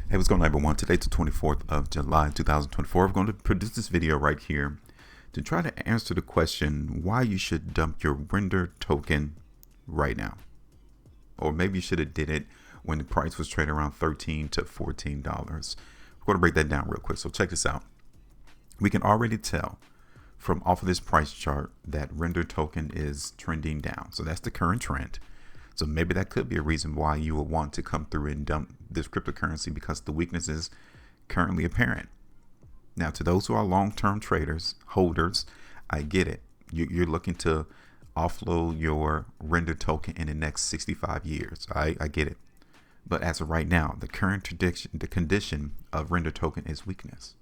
Hey, what's going on, everyone? Today's the 24th of July, 2024. We're going to produce this video right here to try to answer the question why you should dump your render token right now. Or maybe you should have did it when the price was trading around $13 to $14. We're going to break that down real quick. So check this out. We can already tell from off of this price chart that render token is trending down. So that's the current trend. So maybe that could be a reason why you would want to come through and dump this cryptocurrency, because the weakness is currently apparent. Now, to those who are long-term traders, holders, I get it. You're looking to offload your render token in the next 65 years. I get it. But as of right now, the current condition of render token is weakness.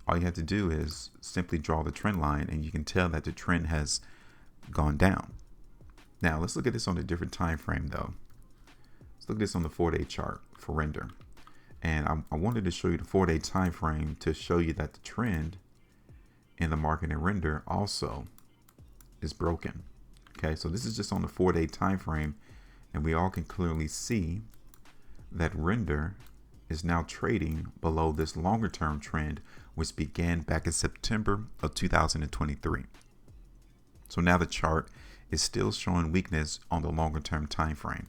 All you have to do is simply draw the trend line, and you can tell that the trend has gone down. Now let's look at this on a different time frame though. Let's look at this on the 4-day chart for render. And I wanted to show you the 4-day time frame to show you that the trend in the market and render also is broken. Okay, so this is just on the 4-day time frame, and we all can clearly see that render is now trading below this longer term trend, which began back in September of 2023. So now the chart is still showing weakness on the longer term time frame.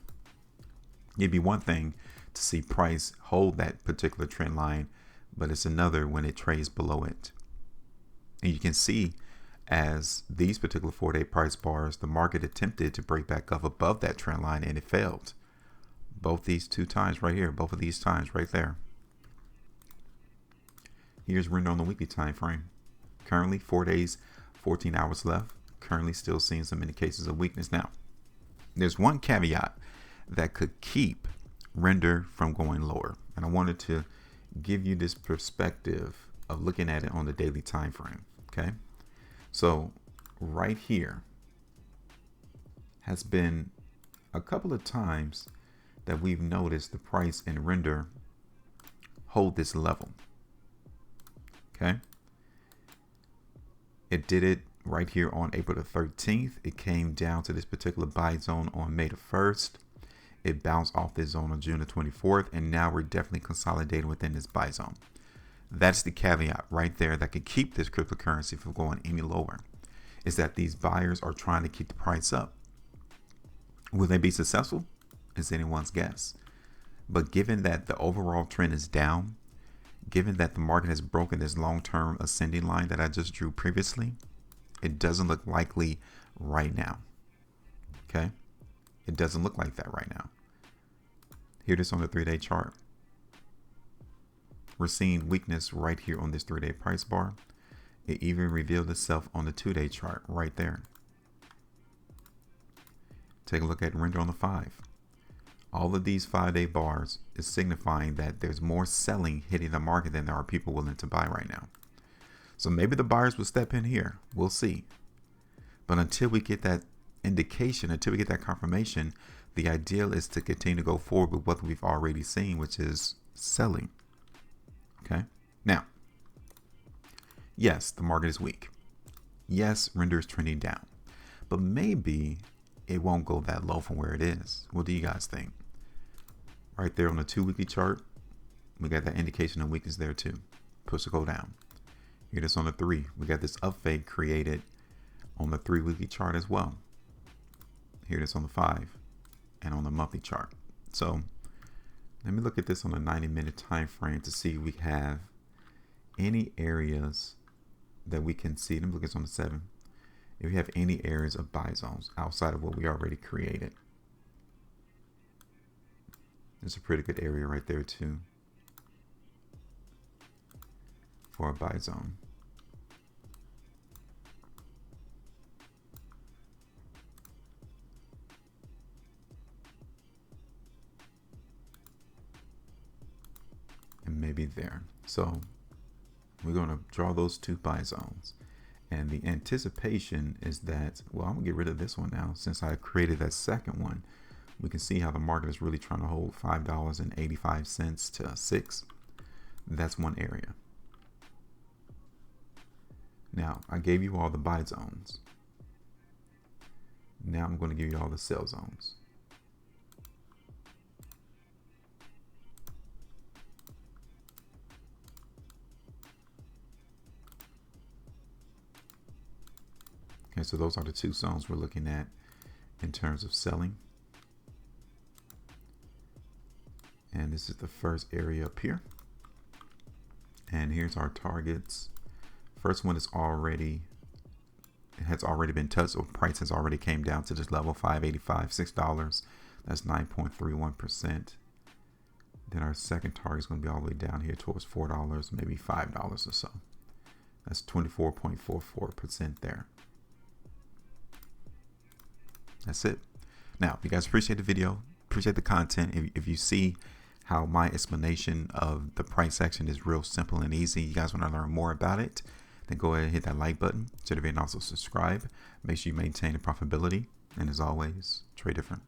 It'd be one thing to see price hold that particular trend line, but it's another when it trades below it. And you can see as these particular 4-day price bars, the market attempted to break back up above that trend line and it failed. Both these two times right here, both of these times right there. Here's render on the weekly time frame. Currently 4 days, 14 hours left. Currently still seeing some indications of weakness. Now, there's one caveat that could keep render from going lower, and I wanted to give you this perspective of looking at it on the daily time frame. Okay, so right here has been a couple of times that we've noticed the price and render hold this level. Okay, it did it right here on April the 13th. It came down to this particular buy zone on May the 1st. It bounced off this zone on June the 24th, and now we're definitely consolidating within this buy zone. That's the caveat right there that could keep this cryptocurrency from going any lower, is that these buyers are trying to keep the price up. Will they be successful? It's anyone's guess. But given that the overall trend is down, given that the market has broken this long-term ascending line that I just drew previously, it doesn't look likely right now. Okay, it doesn't look like that right now. Here it is on the 3-day chart. We're seeing weakness right here on this 3-day price bar. It even revealed itself on the 2-day chart right there. Take a look at render on the 5. All of these 5-day bars is signifying that there's more selling hitting the market than there are people willing to buy right now. So maybe the buyers will step in here. We'll see. But until we get that indication, until we get that confirmation, the ideal is to continue to go forward with what we've already seen, which is selling. Okay. Now, yes, the market is weak. Yes, render is trending down. But maybe it won't go that low from where it is. What do you guys think? Right there on the 2-weekly chart, we got that indication of weakness there too. Push to go down. Here it is on the 3. We got this up fake created on the 3-weekly chart as well. Here it is on the 5 and on the monthly chart. So let me look at this on the 90-minute time frame to see if we have any areas that we can see. Let me look at this on the 7. If we have any areas of buy zones outside of what we already created. There's a pretty good area right there too for a buy zone. And maybe there. So we're going to draw those 2 buy zones. And the anticipation is that, well, I'm going to get rid of this one now. Since I created that second one, we can see how the market is really trying to hold $5.85 to $6. That's one area. Now, I gave you all the buy zones. Now I'm going to give you all the sell zones. Okay, so those are the two zones we're looking at in terms of selling. And this is the first area up here. And here's our targets. First one is already, it has already been touched, so price has already came down to this level, $5.85, $6. That's 9.31%. Then our second target is going to be all the way down here towards $4, maybe $5 or so. That's 24.44% there. That's it. Now, if you guys appreciate the video, appreciate the content, if you see how my explanation of the price action is real simple and easy, you guys want to learn more about it, then go ahead and hit that like button. Share the video and also subscribe. Make sure you maintain the profitability. And as always, trade different.